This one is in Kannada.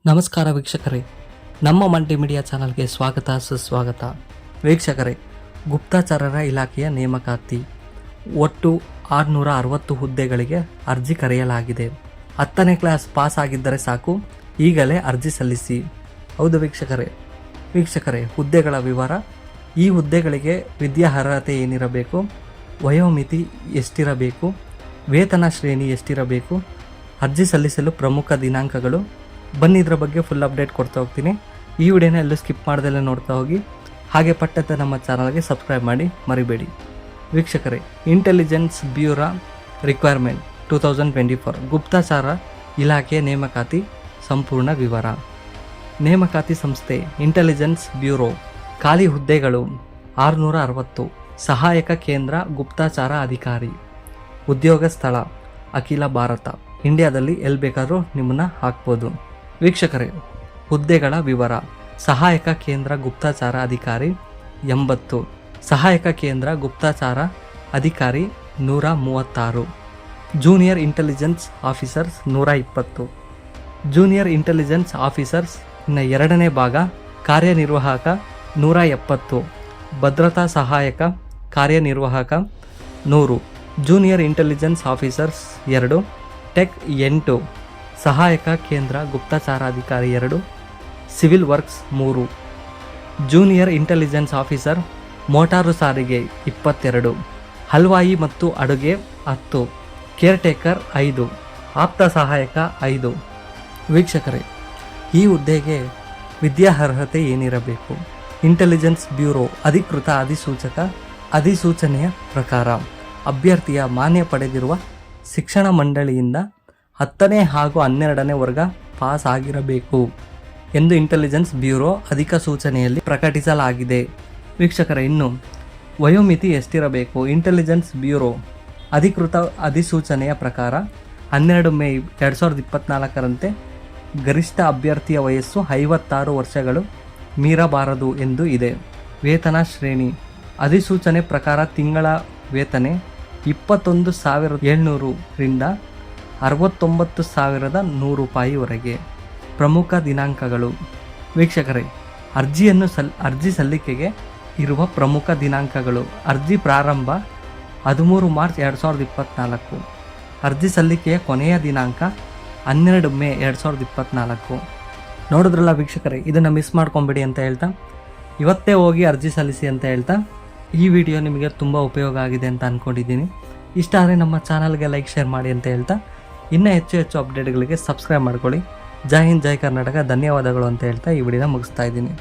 ನಮಸ್ಕಾರ ವೀಕ್ಷಕರೇ, ನಮ್ಮ ಮಲ್ಟಿಮೀಡಿಯಾ ಚಾನಲ್ಗೆ ಸ್ವಾಗತ ಸುಸ್ವಾಗತ. ವೀಕ್ಷಕರೇ, ಗುಪ್ತಚರ ಇಲಾಖೆಯ ನೇಮಕಾತಿ ಒಟ್ಟು 660 ಹುದ್ದೆಗಳಿಗೆ ಅರ್ಜಿ ಕರೆಯಲಾಗಿದೆ. 10ನೇ ಕ್ಲಾಸ್ ಪಾಸ್ ಆಗಿದ್ದರೆ ಸಾಕು, ಈಗಲೇ ಅರ್ಜಿ ಸಲ್ಲಿಸಿ. ಹೌದು ವೀಕ್ಷಕರೇ, ಹುದ್ದೆಗಳ ವಿವರ. ಈ ಹುದ್ದೆಗಳಿಗೆ ವಿದ್ಯಾರ್ಹತೆ ಏನಿರಬೇಕು, ವಯೋಮಿತಿ ಎಷ್ಟಿರಬೇಕು, ವೇತನ ಶ್ರೇಣಿ ಎಷ್ಟಿರಬೇಕು, ಅರ್ಜಿ ಸಲ್ಲಿಸಲು ಪ್ರಮುಖ ದಿನಾಂಕಗಳು. ಬನ್ನಿ, ಇದರ ಬಗ್ಗೆ ಫುಲ್ ಅಪ್ಡೇಟ್ ಕೊಡ್ತಾ ಹೋಗ್ತೀನಿ. ಈ ವಿಡಿಯೋನ ಎಲ್ಲೂ ಸ್ಕಿಪ್ ಮಾಡ್ದಲ್ಲೇ ನೋಡ್ತಾ ಹೋಗಿ. ಹಾಗೆ ಪಟ್ಟಂತೆ ನಮ್ಮ ಚಾನಲ್ಗೆ ಸಬ್ಸ್ಕ್ರೈಬ್ ಮಾಡಿ ಮರಿಬೇಡಿ. ವೀಕ್ಷಕರೇ, ಇಂಟೆಲಿಜೆನ್ಸ್ ಬ್ಯೂರೋ ರಿಕ್ವೈರ್ಮೆಂಟ್ 2024 ಗುಪ್ತಚರ ಇಲಾಖೆ ನೇಮಕಾತಿ ಸಂಪೂರ್ಣ ವಿವರ. ನೇಮಕಾತಿ ಸಂಸ್ಥೆ ಇಂಟೆಲಿಜೆನ್ಸ್ ಬ್ಯೂರೋ. ಖಾಲಿ ಹುದ್ದೆಗಳು 660. ಸಹಾಯಕ ಕೇಂದ್ರ ಗುಪ್ತಚರ ಅಧಿಕಾರಿ. ಉದ್ಯೋಗ ಸ್ಥಳ ಅಖಿಲ ಭಾರತ. ಇಂಡಿಯಾದಲ್ಲಿ ಎಲ್ಲಿ ಬೇಕಾದರೂ ನಿಮ್ಮನ್ನ ಹಾಕ್ಬೋದು. ವೀಕ್ಷಕರೇ, ಹುದ್ದೆಗಳ ವಿವರ. ಸಹಾಯಕ ಕೇಂದ್ರ ಗುಪ್ತಚರ ಅಧಿಕಾರಿ 80. ಸಹಾಯಕ ಕೇಂದ್ರ ಗುಪ್ತಚರ ಅಧಿಕಾರಿ 136. Junior intelligence officers 120. Junior intelligence officers ಇನ್ನು 2ನೇ ಭಾಗ ಕಾರ್ಯನಿರ್ವಾಹಕ 170. ಭದ್ರತಾ ಸಹಾಯಕ ಕಾರ್ಯನಿರ್ವಾಹಕ 100. Junior intelligence officers 2. ಟೆಕ್ 8. ಸಹಾಯಕ ಕೇಂದ್ರ ಗುಪ್ತಚರ ಅಧಿಕಾರಿ 2. Civil works 3. Junior intelligence officer motor ಸಾರಿಗೆ 22. ಹಲ್ವಾಯಿ ಮತ್ತು ಅಡುಗೆ 10. Care taker 5. ಆಪ್ತ ಸಹಾಯಕ 5. ವೀಕ್ಷಕರೇ, ಈ ಹುದ್ದೆಗೆ ವಿದ್ಯಾರ್ಹತೆ ಏನಿರಬೇಕು? ಇಂಟೆಲಿಜೆನ್ಸ್ ಬ್ಯೂರೋ ಅಧಿಕೃತ ಅಧಿಸೂಚನೆಯ ಪ್ರಕಾರ ಅಭ್ಯರ್ಥಿಯ ಮಾನ್ಯ ಪಡೆದಿರುವ ಶಿಕ್ಷಣ ಮಂಡಳಿಯಿಂದ 10ನೇ ಹಾಗೂ 12ನೇ ವರ್ಗ ಪಾಸ್ ಆಗಿರಬೇಕು ಎಂದು ಇಂಟೆಲಿಜೆನ್ಸ್ ಬ್ಯೂರೋ ಅಧಿಸೂಚನೆಯಲ್ಲಿ ಪ್ರಕಟಿಸಲಾಗಿದೆ. ವೀಕ್ಷಕರೇ, ಇನ್ನು ವಯೋಮಿತಿ ಎಷ್ಟಿರಬೇಕು? ಇಂಟೆಲಿಜೆನ್ಸ್ ಬ್ಯೂರೋ ಅಧಿಕೃತ ಅಧಿಸೂಚನೆಯ ಪ್ರಕಾರ 12 ಮೇ 2024ರಂತೆ ಗರಿಷ್ಠ ಅಭ್ಯರ್ಥಿಯ ವಯಸ್ಸು 56 ವರ್ಷಗಳು ಮೀರಬಾರದು ಎಂದು ಇದೆ. ವೇತನ ಶ್ರೇಣಿ ಅಧಿಸೂಚನೆ ಪ್ರಕಾರ ತಿಂಗಳ ವೇತನೆ 21,700 ರಿಂದ 69,100 ರೂಪಾಯಿವರೆಗೆ. ಪ್ರಮುಖ ದಿನಾಂಕಗಳು. ವೀಕ್ಷಕರೇ, ಅರ್ಜಿ ಸಲ್ಲಿಕೆಗೆ ಇರುವ ಪ್ರಮುಖ ದಿನಾಂಕಗಳು. ಅರ್ಜಿ ಪ್ರಾರಂಭ 13 ಮಾರ್ಚ್ 2024. ಅರ್ಜಿ ಸಲ್ಲಿಕೆಯ ಕೊನೆಯ ದಿನಾಂಕ 12 ಮೇ 2024. ನೋಡಿದ್ರಲ್ಲ ವೀಕ್ಷಕರೇ, ಇದನ್ನು ಮಿಸ್ ಮಾಡ್ಕೊಂಬಿಡಿ ಅಂತ ಹೇಳ್ತಾ, ಇವತ್ತೇ ಹೋಗಿ ಅರ್ಜಿ ಸಲ್ಲಿಸಿ ಅಂತ ಹೇಳ್ತಾ, ಈ ವಿಡಿಯೋ ನಿಮಗೆ ತುಂಬ ಉಪಯೋಗ ಆಗಿದೆ ಅಂತ ಅಂದ್ಕೊಂಡಿದ್ದೀನಿ. ಇಷ್ಟ ಆದರೆ ನಮ್ಮ ಚಾನಲ್ಗೆ ಲೈಕ್ ಶೇರ್ ಮಾಡಿ ಅಂತ ಹೇಳ್ತಾ, ಇನ್ನೂ ಹೆಚ್ಚು ಅಪ್ಡೇಟ್ಗಳಿಗೆ ಸಬ್ಸ್ಕ್ರೈಬ್ ಮಾಡ್ಕೊಳ್ಳಿ. ಜೈ ಹಿಂದ್, ಜೈ ಕರ್ನಾಟಕ. ಧನ್ಯವಾದಗಳು ಅಂತ ಹೇಳ್ತಾ ಈ ವಿಡಿಯೋನ ಮುಗಿಸ್ತಾ ಇದ್ದೀನಿ.